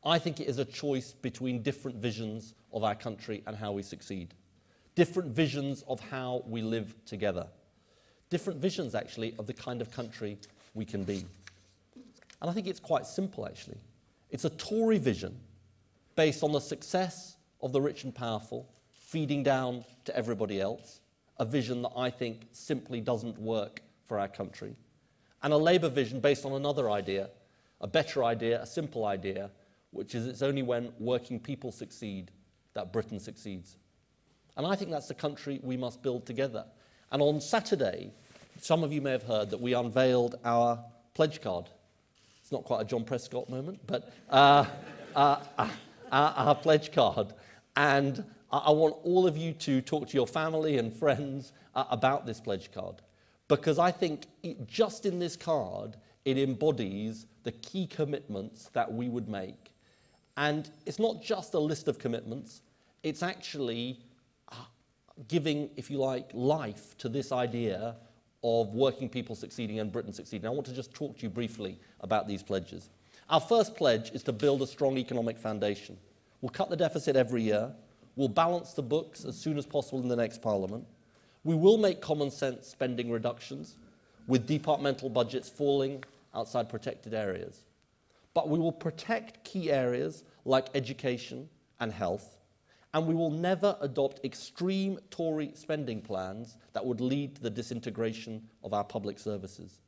I think it is a choice between different visions of our country and how we succeed. Different visions of how we live together. Different visions, actually, of the kind of country we can be. And I think it's quite simple, actually. It's a Tory vision based on the success of the rich and powerful, feeding down to everybody else, a vision that I think simply doesn't work for our country. And a Labour vision based on another idea, a better idea, a simple idea, which is it's only when working people succeed that Britain succeeds. And I think that's the country we must build together. And on Saturday, some of you may have heard that we unveiled our pledge card. It's not quite a John Prescott moment, but our pledge card. And I want all of you to talk to your family and friends about this pledge card, because I think just in this card, it embodies the key commitments that we would make. And it's not just a list of commitments, it's actually giving, if you like, life to this idea of working people succeeding and Britain succeeding. I want to just talk to you briefly about these pledges. Our first pledge is to build a strong economic foundation. We'll cut the deficit every year. We'll balance the books as soon as possible in the next Parliament. We will make common sense spending reductions, with departmental budgets falling outside protected areas. But we will protect key areas like education and health, and we will never adopt extreme Tory spending plans that would lead to the disintegration of our public services.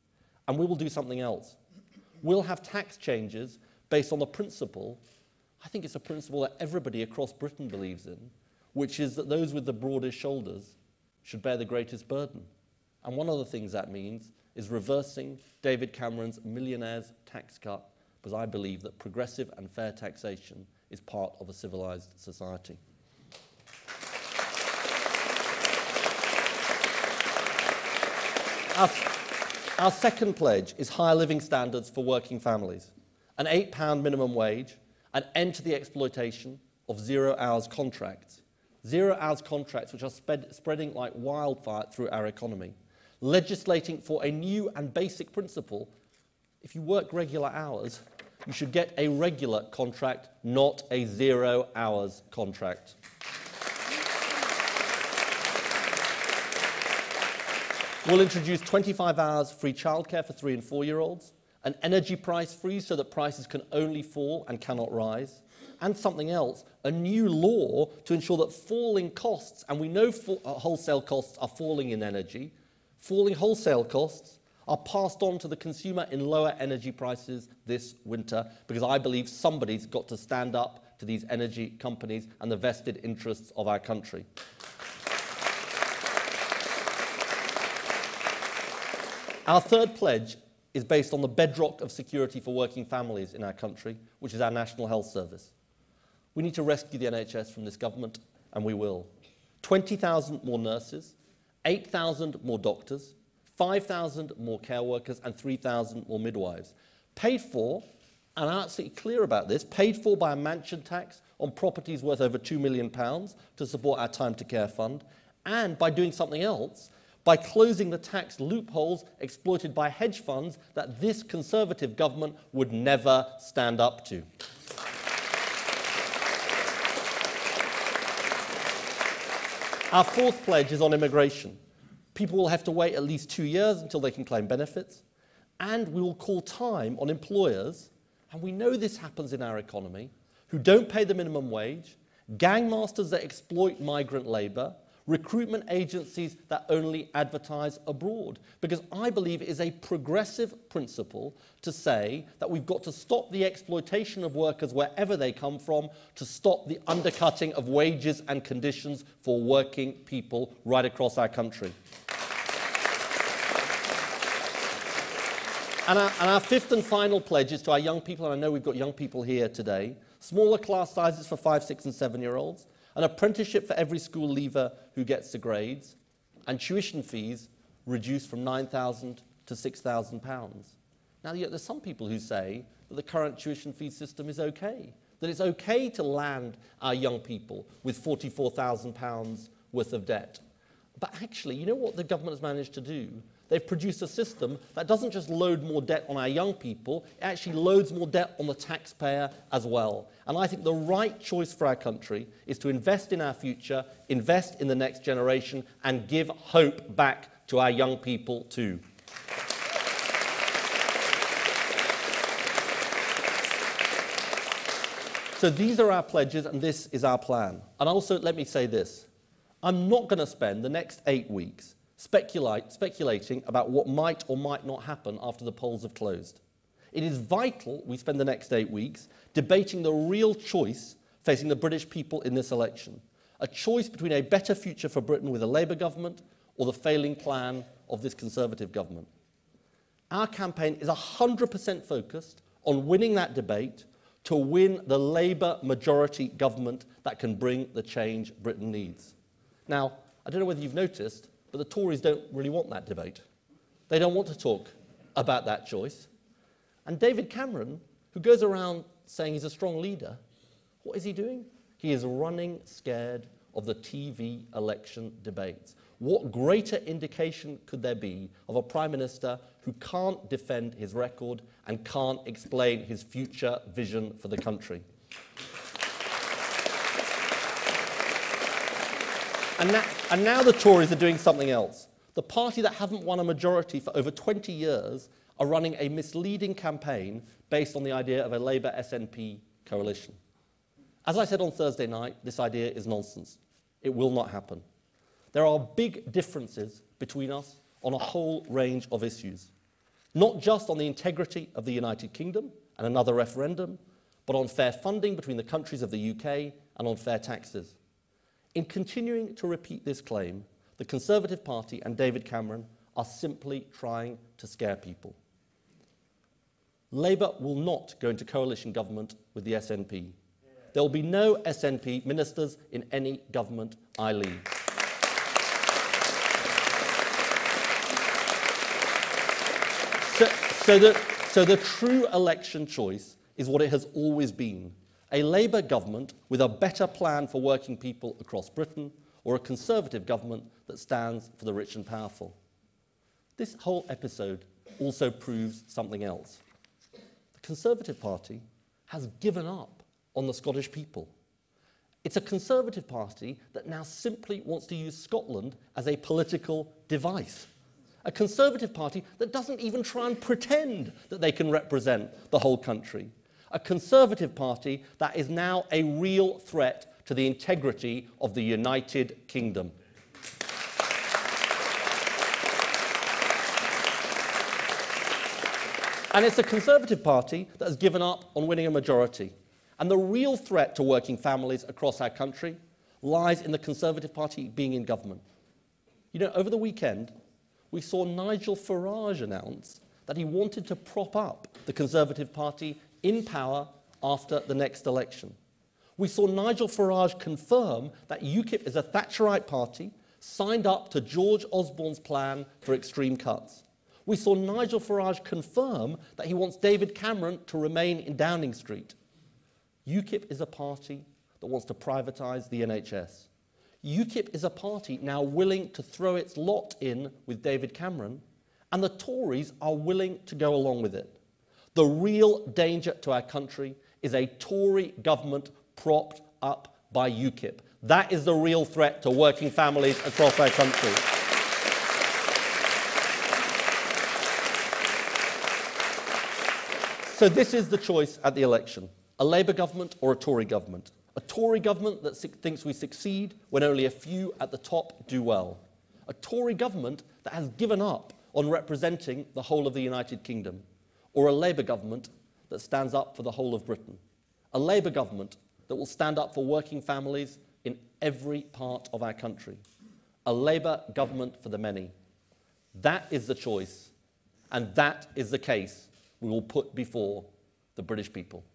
And we will do something else. We'll have tax changes based on the principle, I think it's a principle that everybody across Britain believes in, which is that those with the broadest shoulders should bear the greatest burden. And one of the things that means is reversing David Cameron's millionaires' tax cut, because I believe that progressive and fair taxation is part of a civilised society. Our second pledge is higher living standards for working families, an £8 minimum wage, an end to the exploitation of 0 hours contracts. 0 hours contracts which are spreading like wildfire through our economy. Legislating for a new and basic principle: if you work regular hours, you should get a regular contract, not a 0 hours contract. We'll introduce 25 hours free childcare for 3- and 4-year-olds, an energy price freeze so that prices can only fall and cannot rise, and something else, a new law to ensure that falling costs, and we know wholesale costs are falling in energy, falling wholesale costs are passed on to the consumer in lower energy prices this winter, because I believe somebody's got to stand up to these energy companies and the vested interests of our country. Our third pledge is based on the bedrock of security for working families in our country, which is our National Health Service. We need to rescue the NHS from this government, and we will. 20,000 more nurses, 8,000 more doctors, 5,000 more care workers, and 3,000 more midwives. Paid for, and I'm absolutely clear about this, paid for by a mansion tax on properties worth over £2 million to support our Time to Care fund, and by doing something else, by closing the tax loopholes exploited by hedge funds that this Conservative government would never stand up to. Our fourth pledge is on immigration. People will have to wait at least 2 years until they can claim benefits, and we will call time on employers, and we know this happens in our economy, who don't pay the minimum wage, gangmasters that exploit migrant labour, recruitment agencies that only advertise abroad. Because I believe it is a progressive principle to say that we've got to stop the exploitation of workers wherever they come from, to stop the undercutting of wages and conditions for working people right across our country. And our fifth and final pledge is to our young people, and I know we've got young people here today: smaller class sizes for 5-, 6- and 7-year-olds, an apprenticeship for every school leaver who gets the grades, and tuition fees reduced from £9,000 to £6,000. Now, yet there's some people who say that the current tuition fee system is okay, that it's okay to land our young people with £44,000 worth of debt. But actually, you know what the government has managed to do? they've produced a system that doesn't just load more debt on our young people, it actually loads more debt on the taxpayer as well. And I think the right choice for our country is to invest in our future, invest in the next generation, and give hope back to our young people too. So these are our pledges, and this is our plan. And also, let me say this. I'm not going to spend the next 8 weeks speculating about what might or might not happen after the polls have closed. It is vital we spend the next 8 weeks debating the real choice facing the British people in this election. A choice between a better future for Britain with a Labour government or the failing plan of this Conservative government. Our campaign is 100% focused on winning that debate to win the Labour majority government that can bring the change Britain needs. Now, I don't know whether you've noticed, but the Tories don't really want that debate. They don't want to talk about that choice. And David Cameron, who goes around saying he's a strong leader, what is he doing? He is running scared of the TV election debates. What greater indication could there be of a Prime Minister who can't defend his record and can't explain his future vision for the country? And now the Tories are doing something else. The party that hasn't won a majority for over 20 years are running a misleading campaign based on the idea of a Labour SNP coalition. As I said on Thursday night, this idea is nonsense. It will not happen. There are big differences between us on a whole range of issues, not just on the integrity of the United Kingdom and another referendum, but on fair funding between the countries of the UK and on fair taxes. In continuing to repeat this claim, the Conservative Party and David Cameron are simply trying to scare people. Labour will not go into coalition government with the SNP. There will be no SNP ministers in any government I lead. So the true election choice is what it has always been: a Labour government with a better plan for working people across Britain, or a Conservative government that stands for the rich and powerful. This whole episode also proves something else. The Conservative Party has given up on the Scottish people. It's a Conservative Party that now simply wants to use Scotland as a political device. A Conservative Party that doesn't even try and pretend that they can represent the whole country. A Conservative Party that is now a real threat to the integrity of the United Kingdom. And it's a Conservative Party that has given up on winning a majority. And the real threat to working families across our country lies in the Conservative Party being in government. You know, over the weekend, we saw Nigel Farage announce that he wanted to prop up the Conservative Party in power after the next election. We saw Nigel Farage confirm that UKIP is a Thatcherite party signed up to George Osborne's plan for extreme cuts. We saw Nigel Farage confirm that he wants David Cameron to remain in Downing Street. UKIP is a party that wants to privatise the NHS. UKIP is a party now willing to throw its lot in with David Cameron, and the Tories are willing to go along with it. The real danger to our country is a Tory government propped up by UKIP. That is the real threat to working families across our country. So this is the choice at the election: a Labour government or a Tory government. A Tory government that thinks we succeed when only a few at the top do well. A Tory government that has given up on representing the whole of the United Kingdom. Or a Labour government that stands up for the whole of Britain. A Labour government that will stand up for working families in every part of our country. A Labour government for the many. That is the choice, and that is the case we will put before the British people.